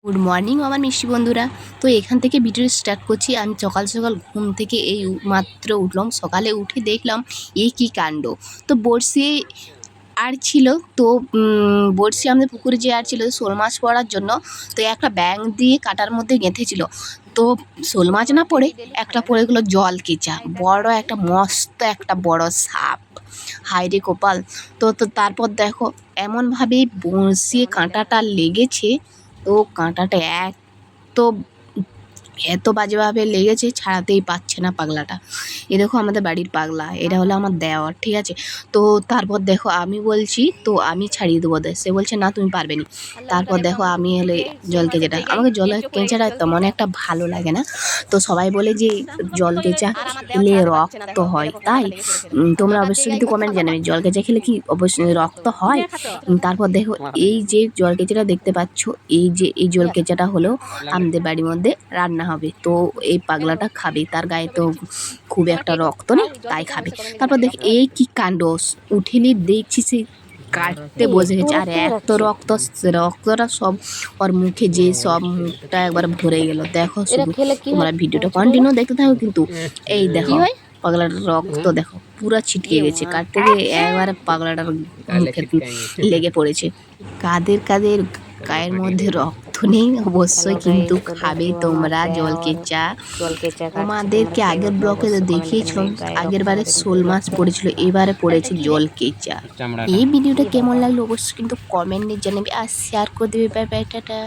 Good morning আমার মিষ্টি বন্ধুরা। তো এখান থেকে ভিডিও স্টার্ট করছি। আমি সকাল সকাল ঘুম থেকে এই মাত্র উঠলাম। সকালে উঠে দেখলাম এই কী কাণ্ড। তো বড়শি আর ছিল, তো বড়শি আমাদের পুকুরে যে আর ছিল শোল মাছ পড়ার জন্য, তো একটা ব্যাঙ দিয়ে কাটার মধ্যে গেঁথেছিল। তো শোল মাছ না পড়ে একটা পড়ে গেলো জল কেঁচা, বড় একটা মস্ত একটা বড় সাপ। হায়রে কপাল। তো তারপর দেখো এমনভাবে বড়শি কাঁটাটা লেগেছে, তো কাঁটাটা এত বাজেভাবে লেগেছে, ছাড়াতেই পারছে না পাগলাটা। এ দেখো আমাদের বাড়ির পাগলা, এটা হলো আমার দেওর, ঠিক আছে। তো তারপর দেখো আমি বলছি তো আমি ছাড়িয়ে দেবো, সে বলছে না তুমি পারবে না। তারপর দেখো আমি হলে জল কেঁচাটা, আমাকে জলের কেঁচাটা তেমন একটা ভালো লাগে না। তো সবাই বলে যে জল কেঁচা খেলে রক্ত হয়, তাই তোমরা অবশ্যই কিন্তু কমেন্ট জানাবে জল কেঁচা খেলে কি অবশ্যই রক্ত হয়। তারপর দেখো এই যে জল কেঁচাটা দেখতে পাচ্ছ, এই জল কেঁচাটা হলো আমাদের বাড়ির মধ্যে রান্না হবে। তো এই পাগলাটা খাবে, তার গায়ে তো খুব একটা রক্ত নেই, তাই খাবে। তারপর দেখ এই কি কাণ্ড, উঠেলি দেখছি সে কাটতে বসে গেছে, আর এত রক্তটা সব ওর মুখে, যে সব মুখটা একবার ভরে গেল। দেখো শুধু তোমরা ভিডিওটা কন্টিনিউ দেখতে থাকো কিন্তু। এই দেখো পাগলাটার রক্ত দেখো পুরো ছিটকে গেছে, কাটতে গিয়ে একবারে পাগলাটার মুখে লেগে পড়েছে। কাদের কাদের গায়ের মধ্যে রক্ত নেই অবশ্যই কিন্তু খাবে তোমরা জল কেঁচা। তোমাদেরকে আগের ব্লকে তো দেখিয়েছিলাম, আগের বারে শোল মাছ পড়েছিল, এবারে পড়েছে জল কেঁচা। এই ভিডিওটা কেমন লাগলো অবশ্যই কিন্তু কমেন্টে জানাবে, আর শেয়ার করে দেবে। Bye bye, tata.